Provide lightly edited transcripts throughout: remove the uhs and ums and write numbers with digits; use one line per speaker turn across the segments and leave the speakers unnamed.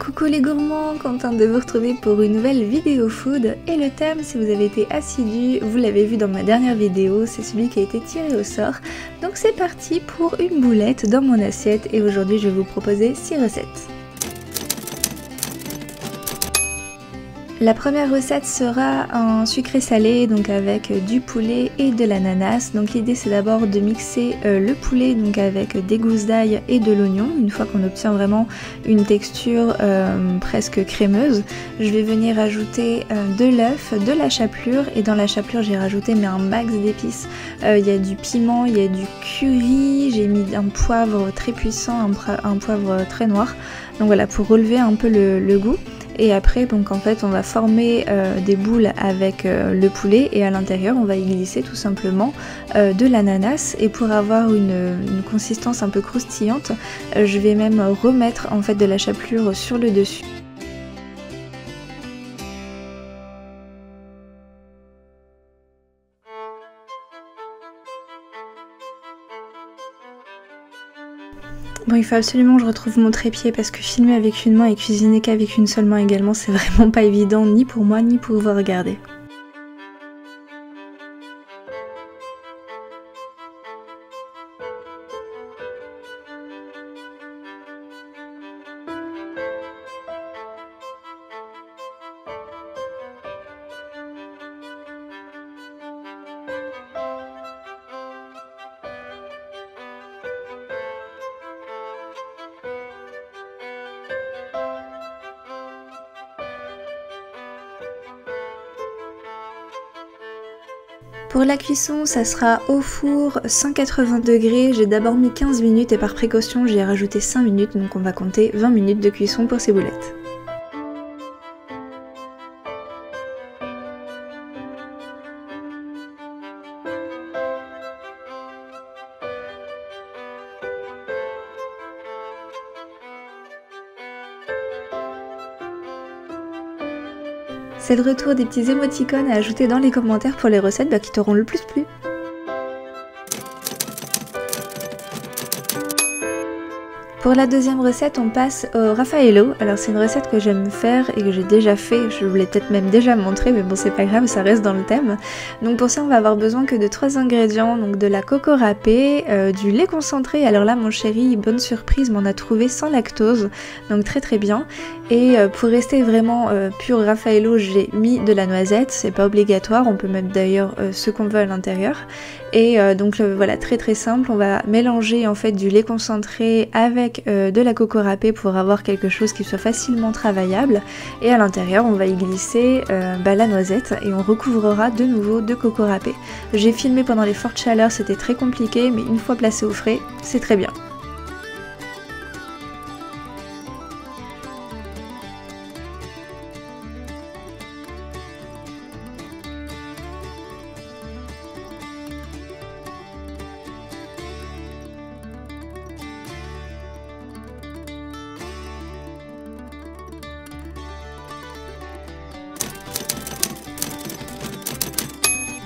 Coucou les gourmands, content de vous retrouver pour une nouvelle vidéo food. Et le thème, si vous avez été assidus, vous l'avez vu dans ma dernière vidéo, c'est celui qui a été tiré au sort. Donc c'est parti pour une boulette dans mon assiette et aujourd'hui je vais vous proposer 6 recettes. La première recette sera un sucré salé, donc avec du poulet et de l'ananas. Donc l'idée c'est d'abord de mixer le poulet donc avec des gousses d'ail et de l'oignon. Une fois qu'on obtient vraiment une texture presque crémeuse, je vais venir ajouter de l'œuf, de la chapelure, et dans la chapelure j'ai rajouté un max d'épices. Il y a du piment, il y a du curry, j'ai mis un poivre très puissant, un poivre très noir. Donc voilà, pour relever un peu le goût. Et après donc en fait on va former des boules avec le poulet et à l'intérieur on va y glisser tout simplement de l'ananas, et pour avoir une consistance un peu croustillante je vais même remettre en fait de la chapelure sur le dessus. Bon, il faut absolument que je retrouve mon trépied parce que filmer avec une main et cuisiner qu'avec une seule main également, c'est vraiment pas évident, ni pour moi, ni pour vous regarder. Pour la cuisson, ça sera au four 180 degrés, j'ai d'abord mis 15 minutes et par précaution j'ai rajouté 5 minutes, donc on va compter 20 minutes de cuisson pour ces boulettes. C'est le retour des petits émoticônes à ajouter dans les commentaires pour les recettes qui t'auront le plus plu. Pour la deuxième recette, on passe au Raffaello. Alors c'est une recette que j'aime faire et que j'ai déjà fait, je vous l'ai peut-être même déjà montré, mais bon c'est pas grave, ça reste dans le thème. Donc pour ça on va avoir besoin que de 3 ingrédients, donc de la coco râpée, du lait concentré, alors là mon chéri, bonne surprise, m'en a trouvé sans lactose, donc très très bien. Et pour rester vraiment pur Raffaello, j'ai mis de la noisette, c'est pas obligatoire, on peut mettre d'ailleurs ce qu'on veut à l'intérieur. Et donc voilà, très très simple, on va mélanger en fait du lait concentré avec de la coco râpée pour avoir quelque chose qui soit facilement travaillable, et à l'intérieur on va y glisser la noisette et on recouvrera de nouveau de coco râpée. J'ai filmé pendant les fortes chaleurs, c'était très compliqué, mais une fois placé au frais, c'est très bien.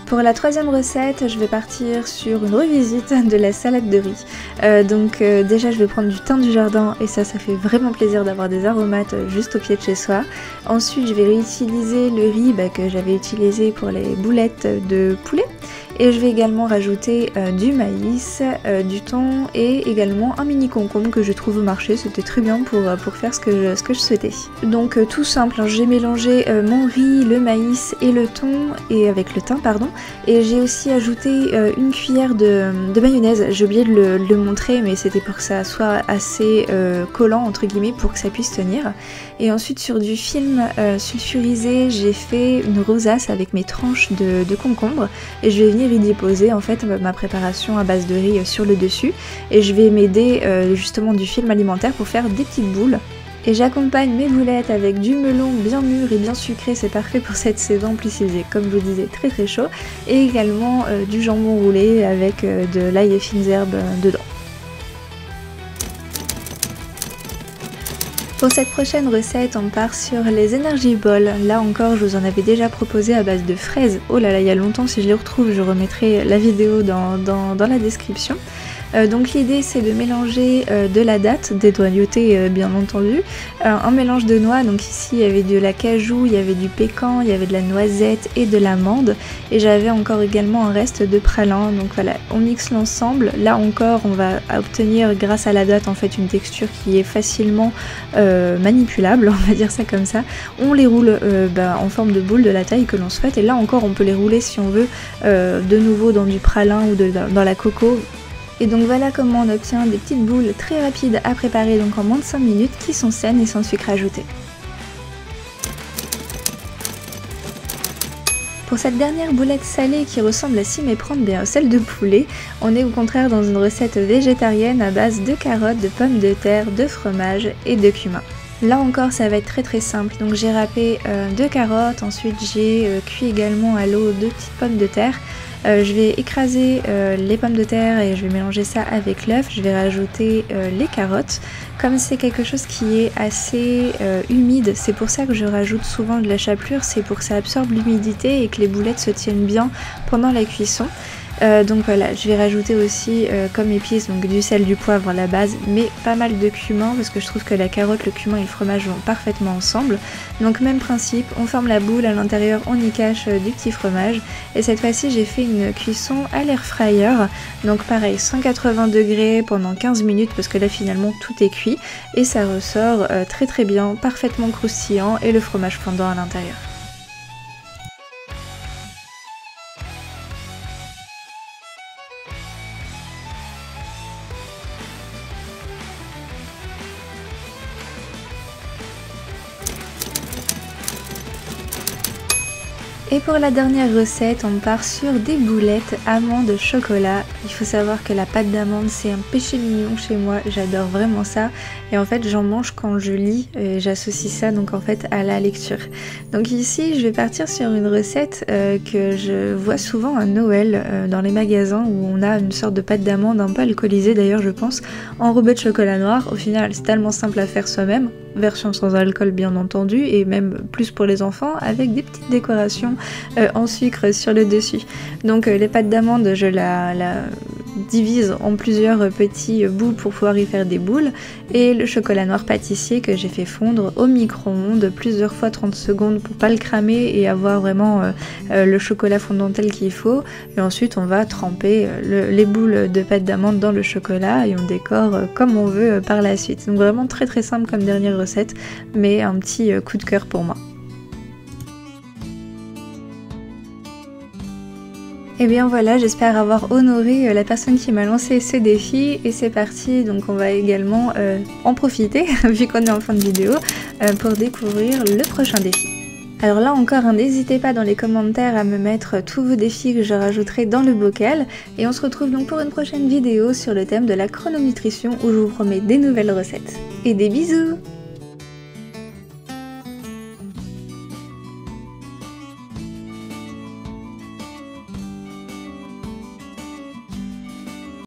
Pour la troisième recette, je vais partir sur une revisite de la salade de riz. Déjà je vais prendre du thym du jardin et ça fait vraiment plaisir d'avoir des aromates juste au pied de chez soi. Ensuite je vais réutiliser le riz que j'avais utilisé pour les boulettes de poulet. Et je vais également rajouter du maïs, du thon et également un mini concombre que je trouve au marché. C'était très bien pour faire ce que je souhaitais. Donc tout simple, j'ai mélangé mon riz, le maïs et le thon, et avec le thym pardon. Et j'ai aussi ajouté une cuillère de mayonnaise. J'ai oublié de le montrer, mais c'était pour que ça soit assez collant entre guillemets pour que ça puisse tenir. Et ensuite sur du film sulfurisé, j'ai fait une rosace avec mes tranches de concombre et je vais venir y déposer en fait ma préparation à base de riz sur le dessus, et je vais m'aider justement du film alimentaire pour faire des petites boules. Et j'accompagne mes boulettes avec du melon bien mûr et bien sucré, c'est parfait pour cette saison, plus il faisait comme je vous disais très très chaud, et également du jambon roulé avec de l'ail et fines herbes dedans. Pour cette prochaine recette, on part sur les Energy Balls. Là encore, je vous en avais déjà proposé à base de fraises. Oh là là, il y a longtemps, si je les retrouve, je remettrai la vidéo dans la description. Donc l'idée c'est de mélanger de la date, dénoyautée bien entendu, un mélange de noix, donc ici il y avait de la cajou, il y avait du pécan, il y avait de la noisette et de l'amande, et j'avais encore également un reste de pralin, donc voilà, on mixe l'ensemble. Là encore on va obtenir grâce à la date en fait une texture qui est facilement manipulable, on va dire ça comme ça. On les roule en forme de boule de la taille que l'on souhaite, et là encore on peut les rouler si on veut de nouveau dans du pralin ou dans la coco. Et donc voilà comment on obtient des petites boules très rapides à préparer, donc en moins de 5 minutes, qui sont saines et sans sucre ajouté. Pour cette dernière boulette salée qui ressemble à s'y méprendre bien à celle de poulet, on est au contraire dans une recette végétarienne à base de carottes, de pommes de terre, de fromage et de cumin. Là encore ça va être très simple, donc j'ai râpé 2 carottes, ensuite j'ai cuit également à l'eau 2 petites pommes de terre. Je vais écraser les pommes de terre et je vais mélanger ça avec l'œuf. Je vais rajouter les carottes. Comme c'est quelque chose qui est assez humide, c'est pour ça que je rajoute souvent de la chapelure, c'est pour que ça absorbe l'humidité et que les boulettes se tiennent bien pendant la cuisson. Donc voilà, je vais rajouter aussi comme épices donc du sel, du poivre à la base, mais pas mal de cumin parce que je trouve que la carotte, le cumin et le fromage vont parfaitement ensemble. Donc même principe, on forme la boule, à l'intérieur on y cache du petit fromage, et cette fois-ci j'ai fait une cuisson à l'air fryer, donc pareil 180 degrés pendant 15 minutes parce que là finalement tout est cuit et ça ressort très bien, parfaitement croustillant et le fromage fondant à l'intérieur. Et pour la dernière recette, on part sur des boulettes amandes chocolat. Il faut savoir que la pâte d'amande c'est un péché mignon chez moi, j'adore vraiment ça. Et en fait j'en mange quand je lis, et j'associe ça donc en fait à la lecture. Donc ici je vais partir sur une recette que je vois souvent à Noël dans les magasins, où on a une sorte de pâte d'amande un peu alcoolisée d'ailleurs je pense, enrobée de chocolat noir. Au final c'est tellement simple à faire soi-même. Version sans alcool bien entendu, et même plus pour les enfants avec des petites décorations en sucre sur le dessus. Donc les pâtes d'amande je la divise en plusieurs petits bouts pour pouvoir y faire des boules, et le chocolat noir pâtissier que j'ai fait fondre au micro-ondes plusieurs fois 30 secondes pour pas le cramer et avoir vraiment le chocolat fondant tel qu'il faut. Et ensuite on va tremper les boules de pâte d'amande dans le chocolat et on décore comme on veut par la suite. Donc vraiment très simple comme dernière recette, mais un petit coup de cœur pour moi. Et bien voilà, j'espère avoir honoré la personne qui m'a lancé ce défi, et c'est parti, donc on va également en profiter, vu qu'on est en fin de vidéo, pour découvrir le prochain défi. Alors là encore, n'hésitez pas dans les commentaires à me mettre tous vos défis que je rajouterai dans le bocal, et on se retrouve donc pour une prochaine vidéo sur le thème de la chrononutrition où je vous promets des nouvelles recettes. Et des bisous!